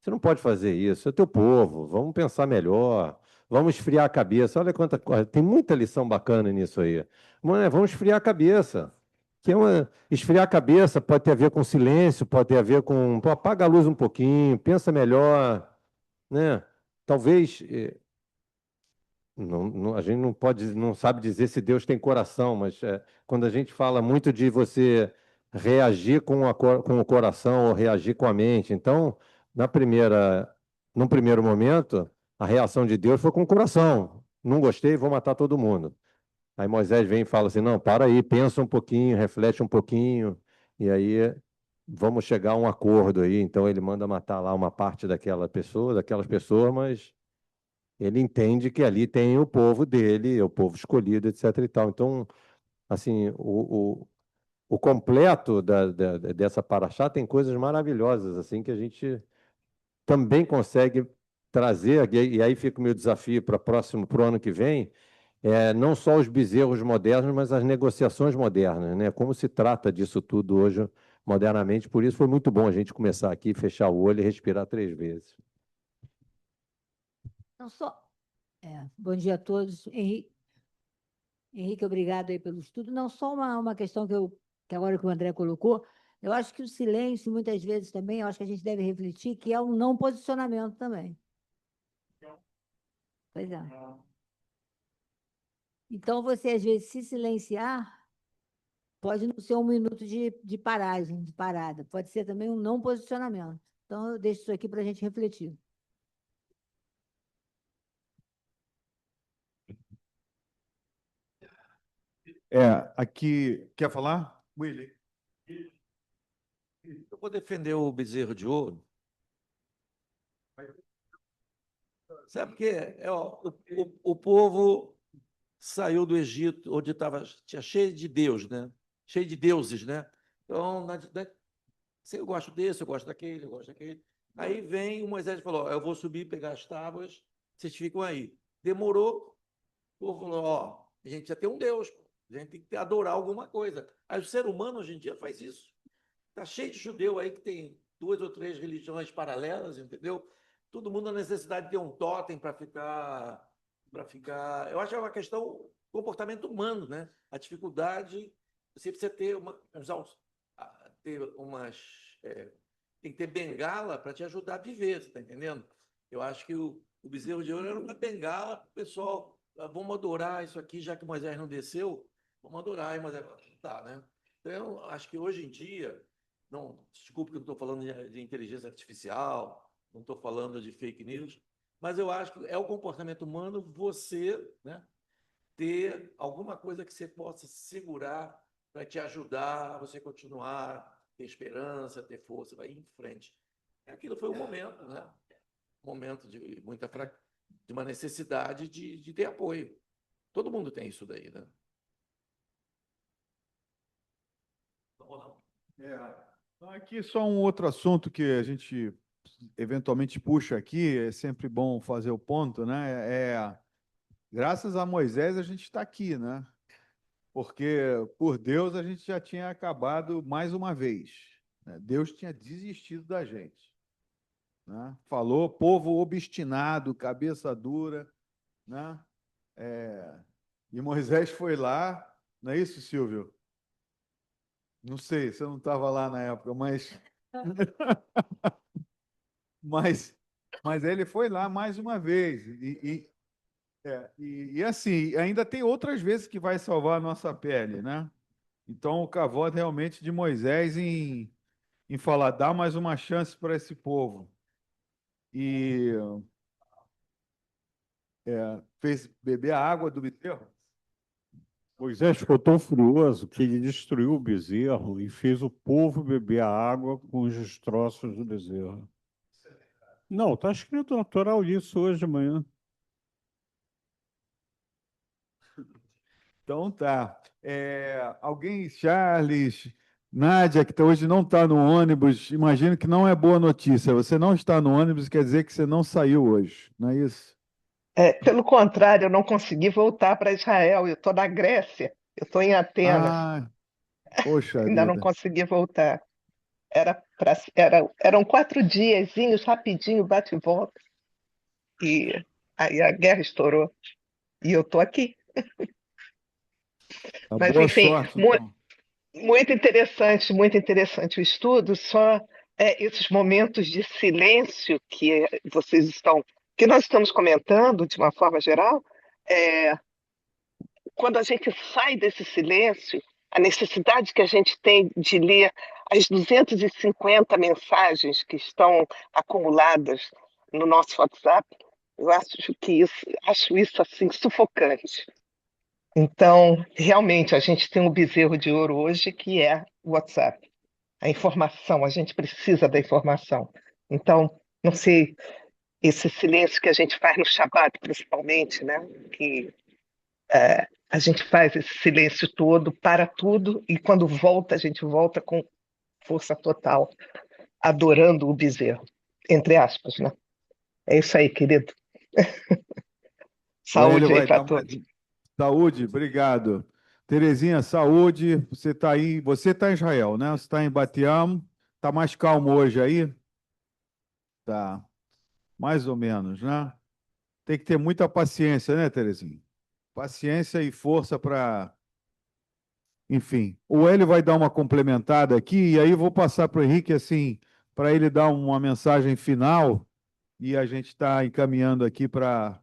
C: você não pode fazer isso, é teu povo, vamos pensar melhor, vamos esfriar a cabeça. Olha quanta coisa, tem muita lição bacana nisso aí. Vamos esfriar a cabeça. Esfriar a cabeça pode ter a ver com silêncio, pode ter a ver com, pô, apaga a luz um pouquinho, pensa melhor, né? Talvez a gente não pode, não sabe dizer se Deus tem coração, mas quando a gente fala muito de você reagir com o coração ou reagir com a mente, então, num primeiro momento, a reação de Deus foi com o coração. Não gostei, vou matar todo mundo. Aí Moisés vem e fala assim, não, para aí, pensa um pouquinho, reflete um pouquinho, e aí vamos chegar a um acordo aí. Então ele manda matar lá uma parte daquelas pessoas, mas ele entende que ali tem o povo dele, o povo escolhido, etc. e tal. Então, assim, o completo dessa paraxá tem coisas maravilhosas, assim, que a gente também consegue trazer, e aí fica o meu desafio para o ano que vem, não só os bezerros modernos, mas as negociações modernas, né? Como se trata disso tudo hoje, modernamente. Por isso foi muito bom a gente começar aqui, fechar o olho e respirar 3 vezes.
I: Não só. Bom dia a todos. Henrique, obrigado aí pelo estudo. Não só uma questão que agora que o André colocou, eu acho que o silêncio, muitas vezes também, eu acho que a gente deve refletir, que é um não posicionamento também. Pois é. Então, você, às vezes, se silenciar, pode não ser um minuto de paragem, de parada. Pode ser também um não posicionamento. Então, eu deixo isso aqui para a gente refletir.
A: Aqui, quer falar? Willy.
J: Eu vou defender o bezerro de ouro. Sabe por quê? O povo saiu do Egito, onde tinha cheio de Deus, né? Cheio de deuses, né? Então, se eu gosto desse, eu gosto daquele, eu gosto daquele. Aí vem o Moisés e falou: ó, eu vou subir, pegar as tábuas, vocês ficam aí. Demorou, o povo falou: ó, a gente já tem um Deus, pô. A gente tem que adorar alguma coisa. Aí o ser humano hoje em dia faz isso. Está cheio de judeu aí que tem 2 ou 3 religiões paralelas, entendeu? Todo mundo na necessidade de ter um totem para ficar. Eu acho que é uma questão comportamento humano, né? A dificuldade, você precisa ter ter umas. Tem que ter bengala para te ajudar a viver, você está entendendo? Eu acho que o bezerro de ouro era uma bengala, pessoal, vamos adorar isso aqui, já que Moisés não desceu, vamos adorar, e Moisés tá, né? Então, acho que hoje em dia, não, desculpe que eu não estou falando de inteligência artificial, não estou falando de fake news, mas eu acho que é o comportamento humano você, né, ter alguma coisa que você possa segurar para te ajudar a você continuar, ter esperança, ter força, vai ir em frente. Aquilo foi um momento, né? Um momento de de uma necessidade de ter apoio. Todo mundo tem isso daí, né?
A: Aqui só um outro assunto que a gente eventualmente puxa aqui, é sempre bom fazer o ponto, né? Graças a Moisés a gente está aqui, né? Porque por Deus a gente já tinha acabado mais uma vez, né? Deus tinha desistido da gente, né? Falou, povo obstinado, cabeça dura, né? E Moisés foi lá, não é isso, Silvio? Não sei, você não estava lá na época, mas, mas ele foi lá mais uma vez. E assim, ainda tem outras vezes que vai salvar a nossa pele, né? Então, o cavalo realmente de Moisés em falar, dá mais uma chance para esse povo. E fez beber a água do bezerro.
D: Moisés ficou tão furioso que ele destruiu o bezerro e fez o povo beber a água com os destroços do bezerro. Não, está escrito na Torá isso hoje de manhã.
A: Então tá. Alguém, Charles, Nádia, que hoje não está no ônibus, imagino que não é boa notícia. Você não está no ônibus, quer dizer que você não saiu hoje, não é isso?
K: Pelo contrário, eu não consegui voltar para Israel. Eu estou na Grécia, eu estou em Atenas,
A: Ah, poxa
K: ainda não
A: vida.
K: consegui voltar. Eram 4 diazinhos, rapidinho, bate e volta. E aí a guerra estourou. E eu estou aqui.
A: Tá,
K: Mas,
A: boa
K: enfim,
A: sorte, então.
K: muito interessante o estudo. Só esses momentos de silêncio que nós estamos comentando de uma forma geral. é, Quando a gente sai desse silêncio, a necessidade que a gente tem de ler as 250 mensagens que estão acumuladas no nosso WhatsApp, eu acho isso assim sufocante. Então, realmente, a gente tem um bezerro de ouro hoje que é o WhatsApp. A informação, a gente precisa da informação. Então, não sei, esse silêncio que a gente faz no Shabbat, principalmente, né? Que a gente faz esse silêncio todo, para tudo, e quando volta, a gente volta com força total, adorando o bezerro, entre aspas, né? É isso aí, querido.
A: O Hélio
K: Saúde aí
A: vai
K: para
A: dar mais.
K: todos.
A: Saúde, obrigado. Terezinha, saúde. Você está aí, você está em Israel, né? Você está em Batiam. Está mais calmo hoje aí? Tá, mais ou menos, né? Tem que ter muita paciência, né, Terezinha? Paciência e força para. Enfim, o Hélio vai dar uma complementada aqui, e aí vou passar para o Henrique, assim, para ele dar uma mensagem final, e a gente está encaminhando aqui para.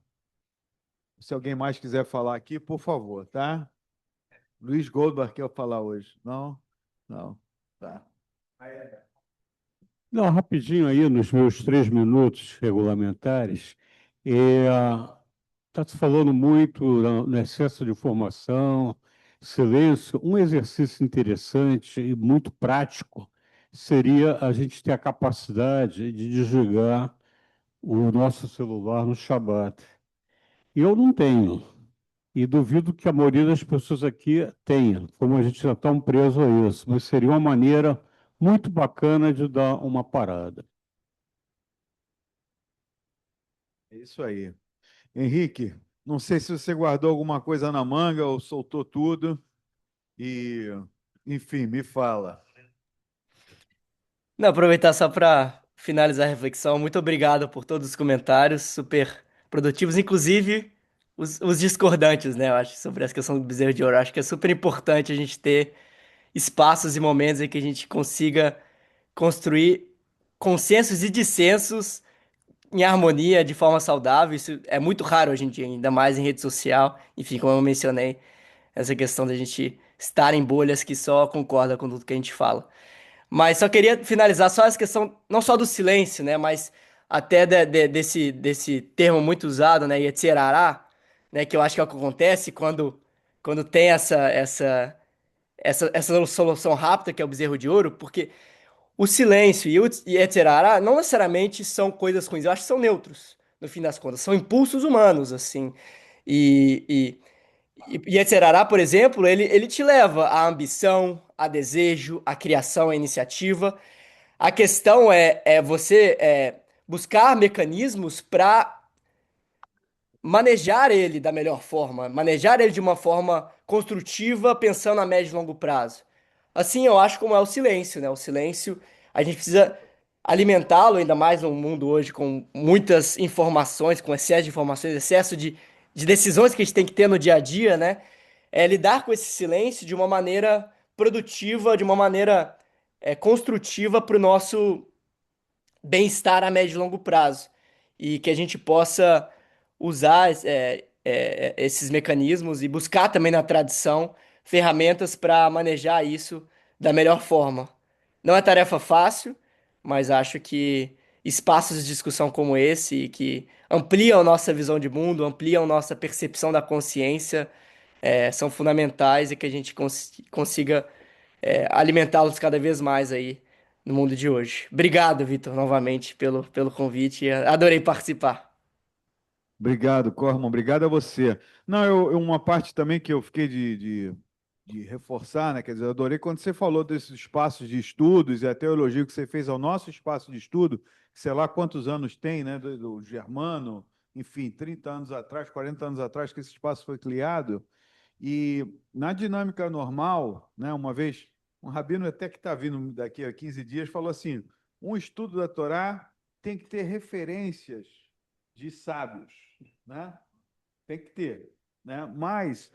A: Se alguém mais quiser falar aqui, por favor, tá? Luiz Goldberg quer falar hoje. Não? Não. Tá.
D: Não, rapidinho aí, nos meus 3 minutos regulamentares, está se falando muito no excesso de informação, silêncio. Um exercício interessante e muito prático seria a gente ter a capacidade de desligar o nosso celular no Shabat. E eu não tenho. E duvido que a maioria das pessoas aqui tenha, como a gente já está preso a isso, mas seria uma maneira muito bacana de dar uma parada.
A: É isso aí. Henrique, não sei se você guardou alguma coisa na manga ou soltou tudo. E, enfim, me fala.
B: Não, aproveitar só para finalizar a reflexão. Muito obrigado por todos os comentários, super produtivos, inclusive os discordantes, né? Eu acho, sobre essa questão do bezerro de ouro. Eu acho que é super importante a gente ter espaços e momentos em que a gente consiga construir consensos e dissensos em harmonia, de forma saudável. Isso é muito raro hoje em dia, ainda mais em rede social. Enfim, como eu mencionei, essa questão da gente estar em bolhas que só concordam com tudo que a gente fala. Mas só queria finalizar só essa questão, não só do silêncio, né, mas até desse termo muito usado, né, Yetzirará, né, que eu acho que é o que acontece quando tem essa solução rápida, que é o bezerro de ouro, porque o silêncio e o Yetzirará não necessariamente são coisas ruins, eu acho que são neutros, no fim das contas, são impulsos humanos, assim, e Yetzirará, por exemplo, ele te leva à ambição, a desejo, à criação, à iniciativa. A questão é você buscar mecanismos para manejar ele da melhor forma, manejar ele de uma forma construtiva, pensando a médio e longo prazo. Assim, eu acho como é o silêncio, né? O silêncio, a gente precisa alimentá-lo, ainda mais num mundo hoje com muitas informações, com excesso de informações, excesso de decisões que a gente tem que ter no dia a dia, né? É lidar com esse silêncio de uma maneira produtiva, de uma maneira construtiva para o nosso bem-estar a médio e longo prazo. E que a gente possa usar esses mecanismos e buscar também na tradição ferramentas para manejar isso da melhor forma. Não é tarefa fácil, mas acho que espaços de discussão como esse, que ampliam nossa visão de mundo, ampliam nossa percepção da consciência, são fundamentais e que a gente consiga alimentá-los cada vez mais aí no mundo de hoje. Obrigado, Vitor, novamente pelo convite. Adorei participar.
A: Obrigado, Corman. Obrigado a você. Não, uma parte também que eu fiquei de reforçar, né? Quer dizer, eu adorei quando você falou desses espaços de estudos e até o elogio que você fez ao nosso espaço de estudo, que sei lá quantos anos tem, né? Do Germano, enfim, 30 anos atrás, 40 anos atrás que esse espaço foi criado. E na dinâmica normal, né? Uma vez, um rabino até que está vindo daqui a 15 dias falou assim: um estudo da Torá tem que ter referências de sábios, né? Tem que ter, né? Mas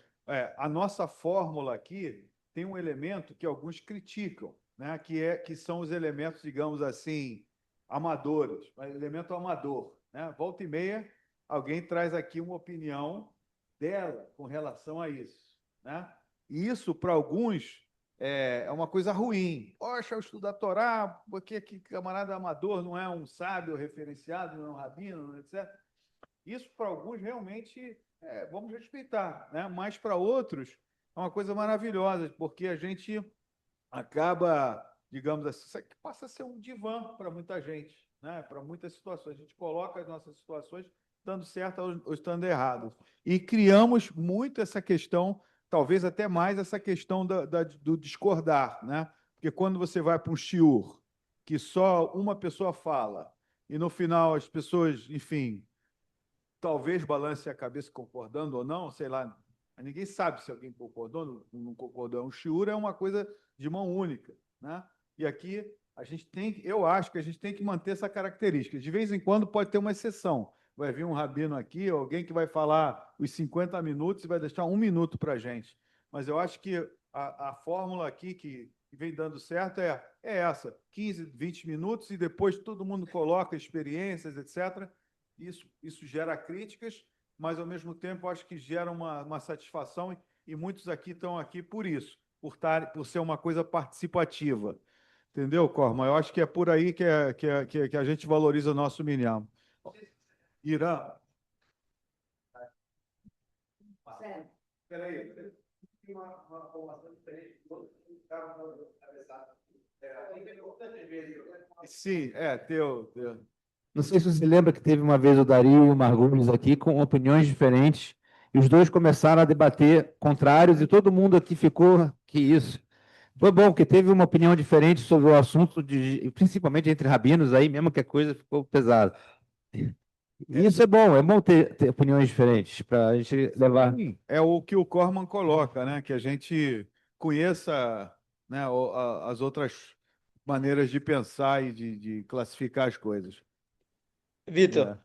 A: a nossa fórmula aqui tem um elemento que alguns criticam, né? Que são os elementos, digamos assim, amadores, elemento amador, né? Volta e meia, alguém traz aqui uma opinião dela com relação a isso, né? E isso para alguns é uma coisa ruim. Poxa, eu estudo a Torá, porque que camarada amador não é um sábio referenciado, não é um rabino, etc. Isso para alguns realmente vamos respeitar, né? Mas para outros é uma coisa maravilhosa, porque a gente acaba, digamos assim, isso aqui passa a ser um divã para muita gente, né? Para muitas situações. A gente coloca as nossas situações estando certo ou estando errado. E criamos muito essa questão, talvez até mais essa questão do discordar, né? Porque quando você vai para um shiur, que só uma pessoa fala, e no final as pessoas, enfim, talvez balance a cabeça concordando ou não, sei lá, ninguém sabe se alguém concordou ou não concordou. Um shiur é uma coisa de mão única, né? E aqui a gente eu acho que a gente tem que manter essa característica. De vez em quando pode ter uma exceção. Vai vir um rabino aqui, alguém que vai falar os 50 minutos e vai deixar 1 minuto para a gente. Mas eu acho que a fórmula aqui que vem dando certo é essa: 15, 20 minutos e depois todo mundo coloca experiências, etc. Isso gera críticas, mas ao mesmo tempo acho que gera uma satisfação e muitos aqui estão aqui por isso, por ser uma coisa participativa. Entendeu, Corma? Eu acho que é por aí que a gente valoriza o nosso Minyan. Irã. Espera aí. Tem uma formação diferente. Sim, teu.
L: Não sei se você lembra que teve uma vez o Dario e o Margulis aqui com opiniões diferentes e os dois começaram a debater contrários, e todo mundo aqui ficou, que isso. Foi bom, porque teve uma opinião diferente sobre o assunto, principalmente entre rabinos, aí mesmo que a coisa ficou pesada. E isso é bom ter opiniões diferentes, para a gente levar.
A: Sim, é o que o Corman coloca, né? Que a gente conheça, né, as outras maneiras de pensar e de classificar as coisas.
B: Vitor,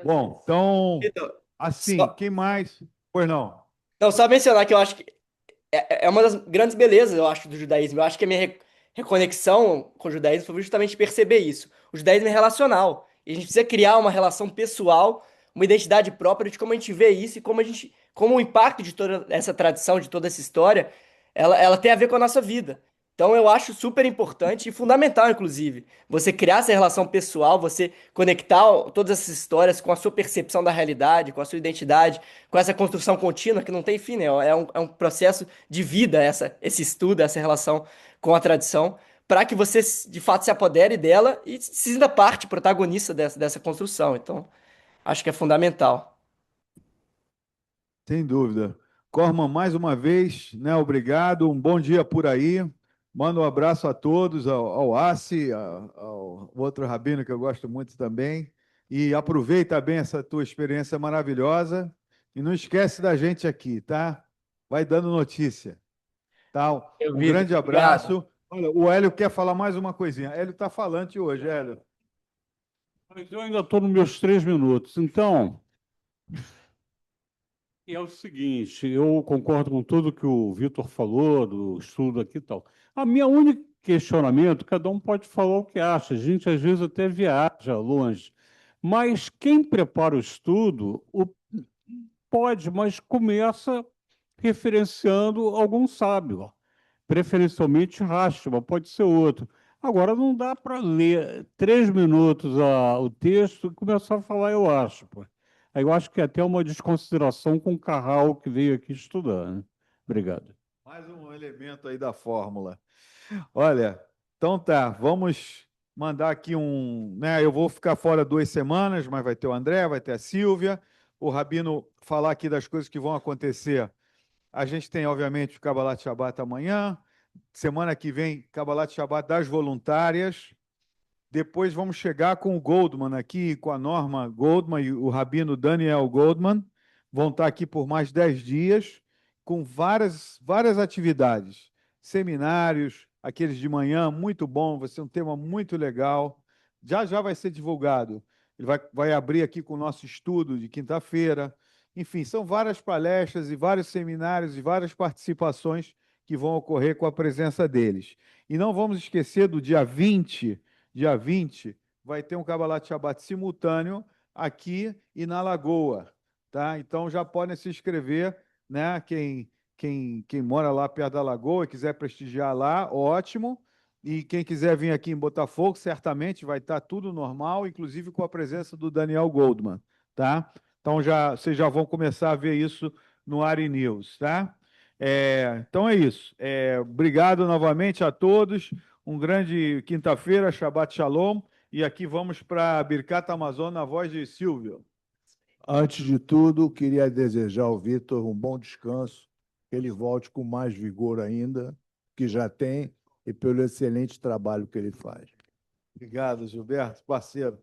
A: Bom, então,
B: Vitor,
A: assim,
B: só,
A: quem mais? Pois não.
B: não, só mencionar que eu acho que é uma das grandes belezas, eu acho, do judaísmo. Eu acho que a minha reconexão com o judaísmo foi justamente perceber isso. O judaísmo é relacional. E a gente precisa criar uma relação pessoal, uma identidade própria de como a gente vê isso e como o impacto de toda essa tradição, de toda essa história, ela tem a ver com a nossa vida. Então eu acho super importante e fundamental, inclusive, você criar essa relação pessoal, você conectar todas essas histórias com a sua percepção da realidade, com a sua identidade, com essa construção contínua que não tem fim, né? É um processo de vida esse estudo, essa relação com a tradição, para que você de fato se apodere dela e se sinta parte, protagonista dessa construção. Então, acho que é fundamental.
A: Sem dúvida. Corman, mais uma vez, né? Obrigado. Um bom dia por aí. Manda um abraço a todos, ao Assi, ao outro rabino que eu gosto muito também. E aproveita bem essa tua experiência maravilhosa. E não esquece da gente aqui, tá? Vai dando notícia. Tá? Um
B: Vitor,
A: grande
B: obrigado.
A: abraço. Olha, o Hélio quer falar mais uma coisinha. Hélio está falante hoje, Hélio.
D: Mas eu ainda estou nos meus 3 minutos. Então, é o seguinte, eu concordo com tudo que o Vitor falou, do estudo aqui e tal. A minha única questionamento, cada um pode falar o que acha, a gente às vezes até viaja longe, mas quem prepara o estudo pode, mas começa referenciando algum sábio, preferencialmente Rashba, pode ser outro. Agora, não dá para ler 3 minutos o texto e começar a falar, eu acho. Pô. Aí eu acho que é até uma desconsideração com o Carral que veio aqui estudar. Né? Obrigado.
A: Mais um elemento aí da fórmula. Olha, então tá, vamos mandar aqui né? Eu vou ficar fora 2 semanas, mas vai ter o André, vai ter a Silvia, o Rabino falar aqui das coisas que vão acontecer. A gente tem, obviamente, o Kabbalat Shabbat amanhã. Semana que vem, Kabbalat Shabbat das voluntárias. Depois vamos chegar com o Goldman aqui, com a Norma Goldman e o Rabino Daniel Goldman. Vão estar aqui por mais 10 dias, com várias atividades. Seminários, aqueles de manhã, muito bom, vai ser um tema muito legal. Já já vai ser divulgado. Ele vai abrir aqui com o nosso estudo de quinta-feira. Enfim, são várias palestras e vários seminários e várias participações que vão ocorrer com a presença deles. E não vamos esquecer do dia 20, vai ter um Kabbalat Shabbat simultâneo aqui e na Lagoa, tá? Então já podem se inscrever, né? Quem mora lá perto da Lagoa e quiser prestigiar lá, ótimo. E quem quiser vir aqui em Botafogo, certamente vai estar tudo normal, inclusive com a presença do Daniel Goldman, tá? Então vocês já vão começar a ver isso no Ari News, tá? Então é isso. Obrigado novamente a todos. Um grande quinta-feira, Shabbat Shalom. E aqui vamos para Birkat Amazon na voz de Silvio.
M: Antes de tudo, queria desejar ao Vitor um bom descanso, que ele volte com mais vigor ainda, que já tem, e pelo excelente trabalho que ele faz.
A: Obrigado, Gilberto, parceiro.